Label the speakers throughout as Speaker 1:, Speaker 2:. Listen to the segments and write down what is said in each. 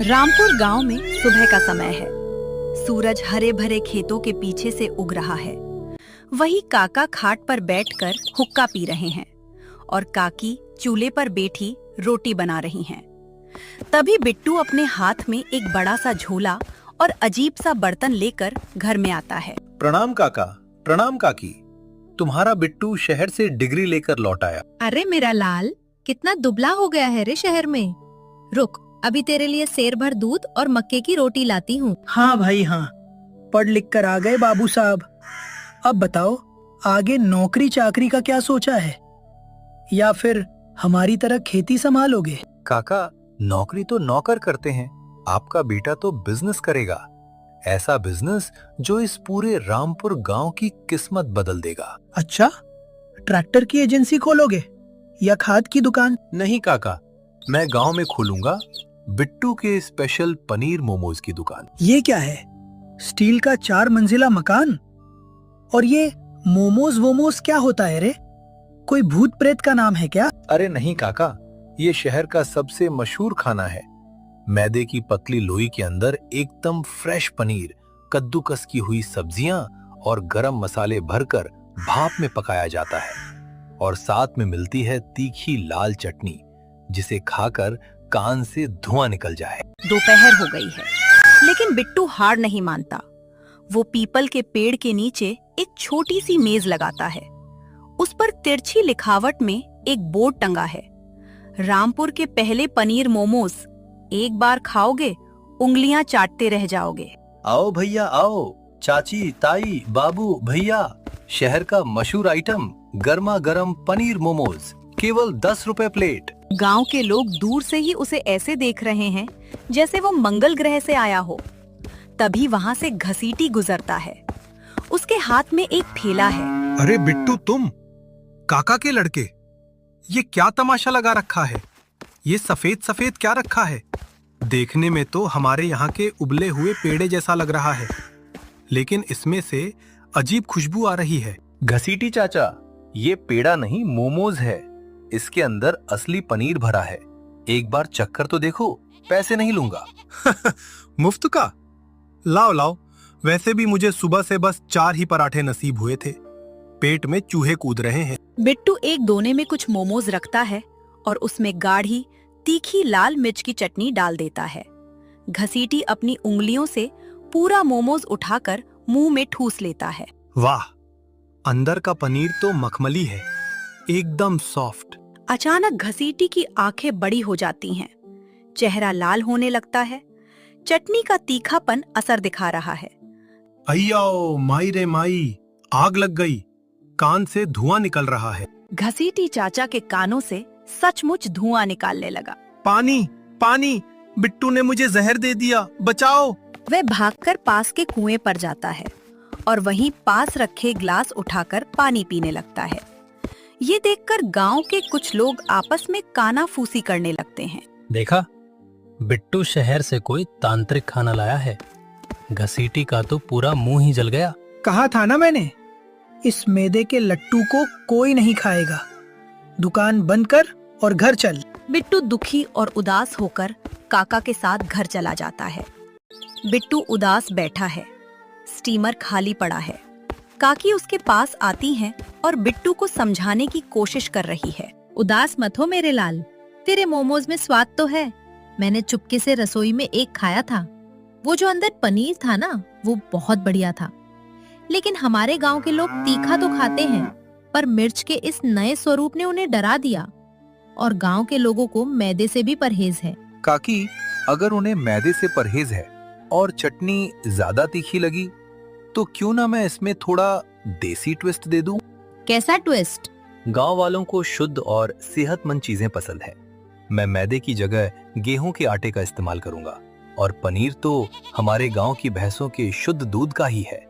Speaker 1: रामपुर गांव में सुबह का समय है। सूरज हरे भरे खेतों के पीछे से उग रहा है। वही काका खाट पर बैठकर हुक्का पी रहे हैं और काकी चूल्हे पर बैठी रोटी बना रही हैं। तभी बिट्टू अपने हाथ में एक बड़ा सा झोला और अजीब सा बर्तन लेकर घर में आता है।
Speaker 2: प्रणाम काका, प्रणाम काकी। तुम्हारा बिट्टू शहर से डिग्री लेकर लौट आया।
Speaker 3: अरे मेरा लाल, कितना दुबला हो गया है रे शहर में। रुक, अभी तेरे लिए सेर भर दूध और मक्के की रोटी लाती हूँ।
Speaker 4: हाँ भाई हाँ, पढ़ लिख कर आ गए बाबू साहब। अब बताओ, आगे नौकरी चाकरी का क्या सोचा है, या फिर हमारी तरह खेती संभालोगे?
Speaker 2: काका, नौकरी तो नौकर करते हैं, आपका बेटा तो बिजनेस करेगा। ऐसा बिजनेस जो इस पूरे रामपुर गांव की किस्मत बदल देगा।
Speaker 4: अच्छा, ट्रैक्टर की एजेंसी खोलोगे या खाद की दुकान?
Speaker 2: नहीं काका, मैं गांव में खोलूंगा बिट्टू के स्पेशल पनीर मोमोज की दुकान।
Speaker 4: ये क्या है, स्टील का 4 मंजिला मकान? और ये मोमोज वोमोज क्या होता है रे? कोई भूत प्रेत का नाम है क्या?
Speaker 2: अरे नहीं काका, ये शहर का सबसे मशहूर खाना है। मैदे की पतली लोई के अंदर एकदम फ्रेश पनीर, कद्दूकस की हुई सब्जियां और गरम मसाले भरकर भाप में पकाया जाता है और साथ में मिलती है तीखी लाल चटनी, जिसे खाकर कान से धुआं निकल जाए।
Speaker 1: दोपहर हो गई है, लेकिन बिट्टू हार नहीं मानता। वो पीपल के पेड़ के नीचे एक छोटी सी मेज लगाता है। उस पर तिरछी लिखावट में एक बोर्ड टंगा है, रामपुर के पहले पनीर मोमोज, एक बार खाओगे उंगलियां चाटते रह जाओगे।
Speaker 2: आओ भैया आओ, चाची ताई बाबू भैया, शहर का मशहूर आइटम गर्मा गर्म पनीर मोमोज, केवल 10 रुपए प्लेट।
Speaker 1: गांव के लोग दूर से ही उसे ऐसे देख रहे हैं जैसे वो मंगल ग्रह से आया हो। तभी वहाँ से घसीटी गुजरता है। उसके हाथ में एक ठेला है।
Speaker 5: अरे बिट्टू, तुम काका के लड़के, ये क्या तमाशा लगा रखा है? ये सफेद सफेद क्या रखा है? देखने में तो हमारे यहाँ के उबले हुए पेड़े जैसा लग रहा है, लेकिन इसमें से अजीब खुशबू आ रही है।
Speaker 2: घसीटी चाचा, ये पेड़ा नहीं मोमोज है। इसके अंदर असली पनीर भरा है। एक बार चक्कर तो देखो, पैसे नहीं लूंगा।
Speaker 5: मुफ्त का? लाओ लाओ। वैसे भी मुझे सुबह से बस 4 ही पराठे नसीब हुए थे। पेट में चूहे कूद रहे हैं।
Speaker 1: बिट्टू एक दोने में कुछ मोमोज रखता है और उसमें गाढ़ी तीखी लाल मिर्च की चटनी डाल देता है। घसीटी अपनी उंगलियों से पूरा मोमोज उठाकर मुंह में ठूस लेता है।
Speaker 5: वाह, अंदर का पनीर तो मखमली है, एकदम सॉफ्ट।
Speaker 1: अचानक घसीटी की आंखें बड़ी हो जाती हैं, चेहरा लाल होने लगता है। चटनी का तीखापन असर दिखा रहा है।
Speaker 5: अय्यो माई रे माई, आग लग गई, कान से धुआं निकल रहा है।
Speaker 1: घसीटी चाचा के कानों से सचमुच धुआं निकालने लगा।
Speaker 5: पानी पानी, बिट्टू ने मुझे जहर दे दिया, बचाओ।
Speaker 1: वह भागकर पास के कुएं पर जाता है और वहीं पास रखे ग्लास उठाकर पानी पीने लगता है। ये देखकर गांव के कुछ लोग आपस में कानाफूसी करने लगते हैं।
Speaker 6: देखा, बिट्टू शहर से कोई तांत्रिक खाना लाया है। घसीटी का तो पूरा मुंह ही जल गया।
Speaker 4: कहा था ना मैंने, इस मैदे के लट्टू को कोई नहीं खाएगा। दुकान बंद कर और घर चल।
Speaker 1: बिट्टू दुखी और उदास होकर काका के साथ घर चला जाता है। बिट्टू उदास बैठा है, स्टीमर खाली पड़ा है। काकी उसके पास आती हैं और बिट्टू को समझाने की कोशिश कर रही है।
Speaker 3: उदास मत हो मेरे लाल, तेरे मोमोज में स्वाद तो है। मैंने चुपके से रसोई में एक खाया था। वो जो अंदर पनीर था ना, वो बहुत बढ़िया था। लेकिन हमारे गांव के लोग तीखा तो खाते हैं, पर मिर्च के इस नए स्वरूप ने उन्हें डरा दिया। और गांव के लोगों को मैदे से भी परहेज है।
Speaker 2: काकी, अगर उन्हें मैदे से परहेज है और चटनी ज्यादा तीखी लगी, तो क्यों ना मैं इसमें थोड़ा देसी ट्विस्ट दे दूं?
Speaker 3: कैसा ट्विस्ट?
Speaker 2: गांव वालों को शुद्ध और सेहतमंद चीजें पसंद है। मैं मैदे की जगह गेहूं के आटे का इस्तेमाल करूंगा और पनीर तो हमारे गांव की भैंसों के शुद्ध दूध का ही है।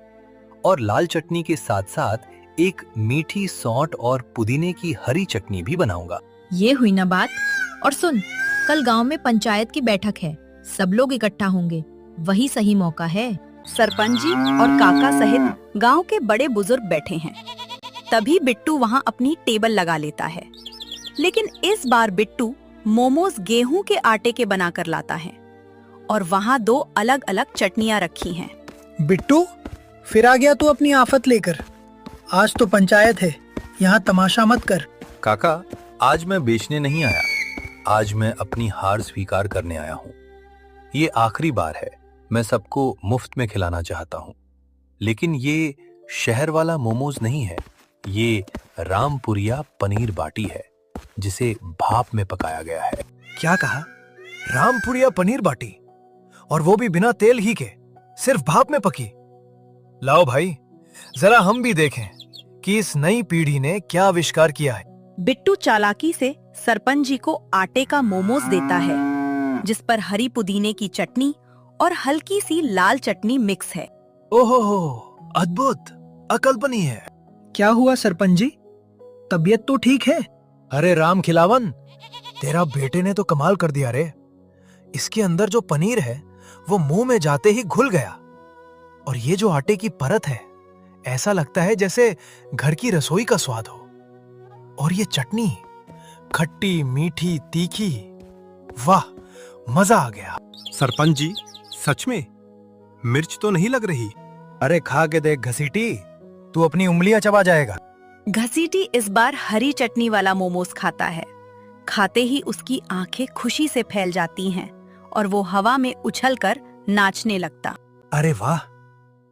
Speaker 2: और लाल चटनी के साथ साथ एक मीठी सौंठ और पुदीने की हरी चटनी भी बनाऊंगा।
Speaker 3: ये हुई ना बात। और सुन, कल गांव में पंचायत की बैठक है, सब लोग इकट्ठा होंगे, वही सही मौका है।
Speaker 1: सरपंच जी और काका सहित गांव के बड़े बुजुर्ग बैठे हैं। तभी बिट्टू वहां अपनी टेबल लगा लेता है, लेकिन इस बार बिट्टू मोमोज गेहूं के आटे के बनाकर लाता है। और वहाँ 2 अलग-अलग चटनियाँ रखी हैं।
Speaker 4: बिट्टू, फिर आ गया तू अपनी आफत लेकर। आज तो पंचायत है, यहाँ तमाशा मत कर।
Speaker 2: काका, आज मैं बेचने नहीं आया, आज मैं अपनी हार स्वीकार करने आया हूँ। ये आखिरी बार है, मैं सबको मुफ्त में खिलाना चाहता हूँ। लेकिन ये शहर वाला मोमोज नहीं है, ये रामपुरिया पनीर बाटी है, जिसे भाप में पकाया गया है।
Speaker 7: क्या कहा? रामपुरिया पनीर बाटी, और वो भी बिना तेल ही के, सिर्फ भाप में पकी। लाओ भाई, जरा हम भी देखें कि इस नई पीढ़ी ने क्या आविष्कार किया है।
Speaker 1: बिट्टू चालाकी से सरपंच जी को आटे का मोमोज देता है, जिस पर हरी पुदीने की चटनी और हल्की सी लाल चटनी मिक्स है।
Speaker 7: ओहो हो, अद्भुत, अकल्पनीय।
Speaker 4: क्या हुआ सरपंच जी, तबीयत तो ठीक है?
Speaker 7: अरे राम खिलावन, तेरा बेटे ने तो कमाल कर दिया रे। इसके अंदर जो पनीर है वो मुंह में जाते ही घुल गया, और ये जो आटे की परत है, ऐसा लगता है जैसे घर की रसोई का स्वाद हो। और ये चटनी, खट्टी मीठी तीखी, वाह, मजा आ गया।
Speaker 5: सरपंच जी, सच में मिर्च तो नहीं लग रही।
Speaker 7: अरे खा के देख घसीटी, तू अपनी उंगलियां चबा जाएगा।
Speaker 1: घसीटी इस बार हरी चटनी वाला मोमोज खाता है। खाते ही उसकी आंखें खुशी से फैल जाती हैं और वो हवा में उछलकर नाचने लगता।
Speaker 7: अरे वाह,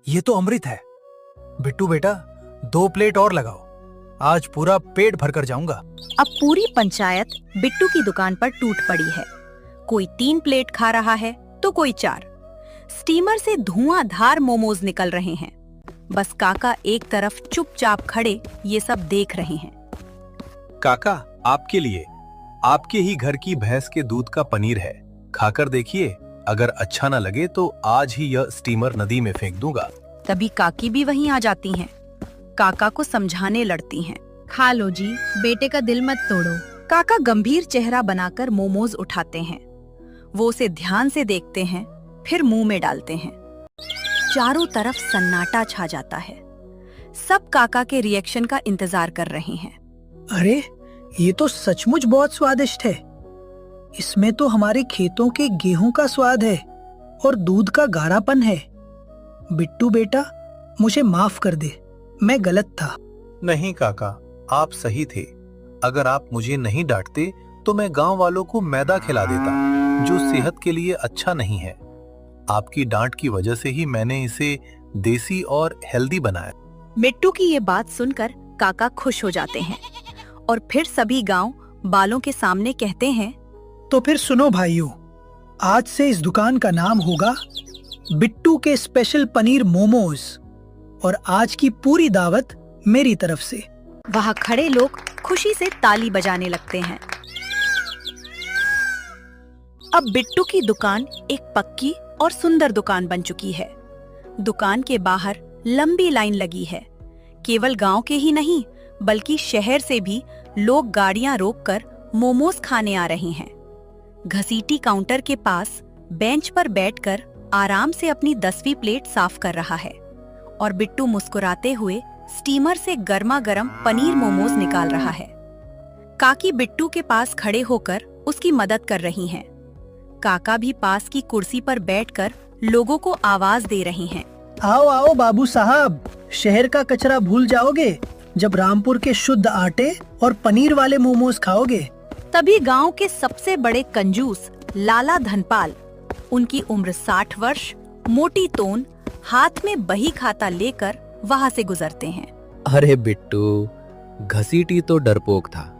Speaker 7: ये तो अमृत है। बिट्टू बेटा, 2 प्लेट और लगाओ, आज पूरा पेट भरकर जाऊंगा।
Speaker 1: अब पूरी पंचायत बिट्टू की दुकान पर टूट पड़ी है। कोई 3 प्लेट खा रहा है तो कोई 4। स्टीमर से धुआंधार मोमोज निकल रहे हैं। बस काका एक तरफ चुपचाप खड़े ये सब देख रहे हैं।
Speaker 2: काका, आपके लिए, आपके ही घर की भैंस के दूध का पनीर है, खाकर देखिए। अगर अच्छा ना लगे तो आज ही यह स्टीमर नदी में फेंक दूंगा।
Speaker 1: तभी काकी भी वहीं आ जाती हैं। काका को समझाने लड़ती हैं।
Speaker 3: खा लो जी, बेटे का दिल मत तोड़ो।
Speaker 1: काका गंभीर चेहरा बनाकर मोमोज उठाते हैं। वो उसे ध्यान से देखते हैं, फिर मुंह में डालते हैं। चारों तरफ सन्नाटा छा जाता है। सब काका के रिएक्शन का इंतजार कर रहे हैं।
Speaker 4: अरे, ये तो सचमुच बहुत स्वादिष्ट है। इसमें तो हमारे खेतों के गेहूं का स्वाद है और दूध का गाढ़ापन है। बिट्टू बेटा, मुझे माफ कर दे, मैं गलत था।
Speaker 2: नहीं काका, आप सही थे। अगर आप मुझे नहीं डांटते तो मैं गांव वालों को मैदा खिला देता, जो सेहत के लिए अच्छा नहीं है। आपकी डांट की वजह से ही मैंने इसे देसी और हेल्दी बनाया।
Speaker 1: बिट्टू की ये बात सुनकर काका खुश हो जाते हैं और फिर सभी गांव बालों के सामने कहते हैं,
Speaker 4: तो फिर सुनो भाइयों, आज से इस दुकान का नाम होगा बिट्टू के स्पेशल पनीर मोमोज, और आज की पूरी दावत मेरी तरफ से।
Speaker 1: वहाँ खड़े लोग खुशी से ताली बजाने लगते हैं। अब बिट्टू की दुकान एक पक्की और सुंदर दुकान बन चुकी है। दुकान के बाहर लंबी लाइन लगी है। केवल गांव के ही नहीं, बल्कि शहर से भी लोग गाड़ियां रोककर मोमोज खाने आ रहे हैं। घसीटी काउंटर के पास बेंच पर बैठकर आराम से अपनी 10वीं प्लेट साफ कर रहा है और बिट्टू मुस्कुराते हुए स्टीमर से गर्मा गर्म पनीर मोमोज निकाल रहा है। काकी बिट्टू के पास खड़े होकर उसकी मदद कर रही हैं। काका भी पास की कुर्सी पर बैठकर लोगों को आवाज दे रहे हैं।
Speaker 4: आओ आओ बाबू साहब, शहर का कचरा भूल जाओगे जब रामपुर के शुद्ध आटे और पनीर वाले मोमोज खाओगे।
Speaker 1: तभी गांव के सबसे बड़े कंजूस लाला धनपाल, उनकी उम्र 60 वर्ष, मोटी तोन, हाथ में बही खाता लेकर वहां से गुजरते हैं।
Speaker 8: अरे बिट्टू, घसीटी तो डरपोक था,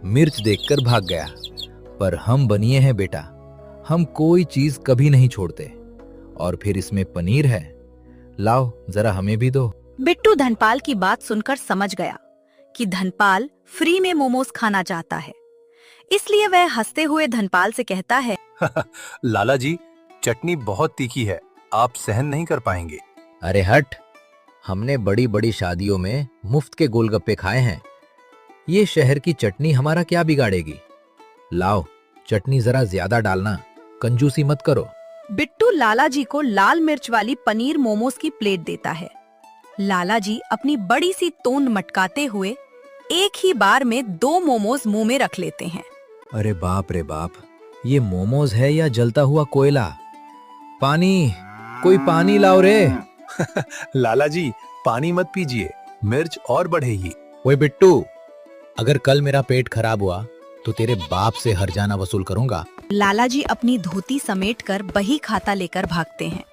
Speaker 8: मिर्च देखकर भाग गया, पर हम बनिए हैं बेटा, हम कोई चीज कभी नहीं छोड़ते। और फिर इसमें पनीर है, लाओ जरा हमें भी दो।
Speaker 1: बिट्टू धनपाल की बात सुनकर समझ गया कि धनपाल फ्री में मोमोज खाना चाहता है, इसलिए वह हंसते हुए धनपाल से कहता है,
Speaker 2: लाला जी, चटनी बहुत तीखी है, आप सहन नहीं कर पाएंगे।
Speaker 8: अरे हट, हमने बड़ी बड़ी शादियों में मुफ्त के गोलगप्पे खाए हैं, ये शहर की चटनी हमारा क्या बिगाड़ेगी। लाओ चटनी जरा ज्यादा डालना, कंजूसी मत करो।
Speaker 1: बिट्टू लाला जी को लाल मिर्च वाली पनीर मोमोज की प्लेट देता है। लाला जी अपनी बड़ी सी तोंद मटकाते हुए एक ही बार में 2 मोमोज मुंह में रख लेते हैं।
Speaker 8: अरे बाप रे बाप, ये मोमोज है या जलता हुआ कोयला? पानी, कोई पानी लाओ रे।
Speaker 2: लाला जी, पानी मत पीजिए, मिर्च और बढ़ेगी।
Speaker 8: ओए बिट्टू, अगर कल मेरा पेट खराब हुआ तो तेरे बाप से हर्जाना वसूल करूंगा।
Speaker 1: लाला जी अपनी धोती समेटकर बही खाता लेकर भागते हैं।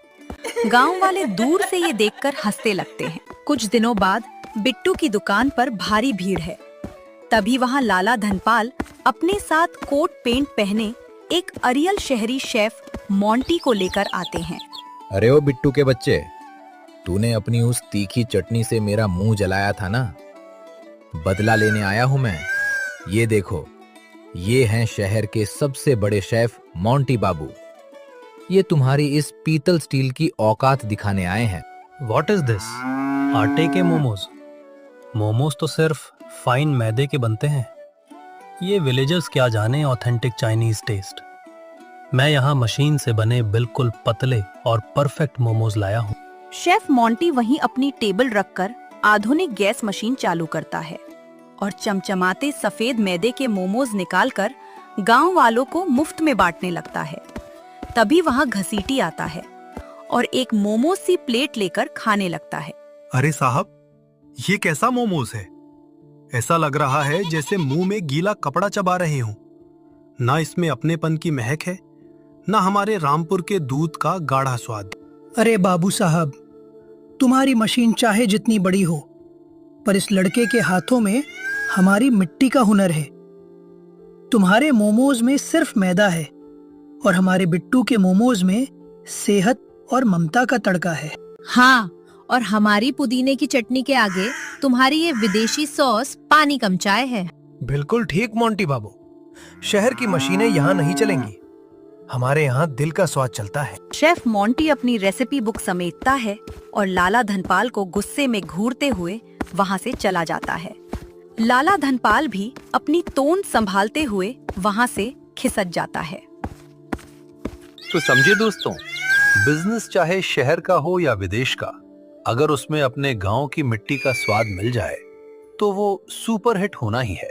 Speaker 1: गांव वाले दूर से ये देखकर हंसते लगते हैं। कुछ दिनों बाद बिट्टू की दुकान पर भारी भीड़ है। तभी वहां लाला धनपाल अपने साथ कोट पेंट पहने एक अरियल शहरी शेफ मोंटी को लेकर आते हैं।
Speaker 8: अरे ओ बिट्टू के बच्चे, तूने अपनी उस तीखी चटनी से मेरा मुंह जलाया था ना, बदला लेने आया हूं मैं। ये देखो, ये हैं शहर के सबसे बड़े शेफ मोंटी बाबू। ये तुम्हारी इस पीतल स्टील की औकात दिखाने आए हैं।
Speaker 6: What is this? आटे के मोमोज? मोमोज तो सिर्फ फाइन मैदे के बनते हैं। ये विलेजर्स क्या जाने ऑथेंटिक चाइनीज टेस्ट। मैं यहाँ मशीन से बने बिल्कुल पतले और परफेक्ट मोमोज लाया हूँ।
Speaker 1: शेफ मोंटी वहीं अपनी टेबल रखकर आधुनिक गैस मशीन चालू करता है और चमचमाते सफेद मैदे के मोमोज निकालकर गांव वालों को मुफ्त में बांटने लगता है। तभी वहां घसीटी आता है और एक मोमोज सी प्लेट लेकर खाने लगता है।
Speaker 5: अरे साहब, ये कैसा मोमोज है? ऐसा लग रहा है जैसे मुंह में गीला कपड़ा चबा रहे हूं। ना इसमें अपनेपन की महक है, ना हमारे रामपुर के दूध का गाढ़ा स्वाद।
Speaker 4: अरे बाबू साहब, तुम्हारी मशीन चाहे जितनी बड़ी हो, पर इस लड़के के हाथों में हमारी मिट्टी का हुनर है। तुम्हारे मोमोज में सिर्फ मैदा है और हमारे बिट्टू के मोमोज में सेहत और ममता का तड़का है।
Speaker 3: हाँ, और हमारी पुदीने की चटनी के आगे तुम्हारी ये विदेशी सॉस पानी कम चाय है।
Speaker 7: बिल्कुल ठीक मोंटी बाबू, शहर की मशीनें यहाँ नहीं चलेंगी, हमारे यहाँ दिल का स्वाद चलता है।
Speaker 1: शेफ मोंटी अपनी रेसिपी बुक समेटता है और लाला धनपाल को गुस्से में घूरते हुए वहां से चला जाता है। लाला धनपाल भी अपनी तोंद संभालते हुए वहां से खिसक जाता है।
Speaker 2: तो समझे दोस्तों, बिजनेस चाहे शहर का हो या विदेश का, अगर उसमें अपने गांव की मिट्टी का स्वाद मिल जाए तो वो सुपर हिट होना ही है।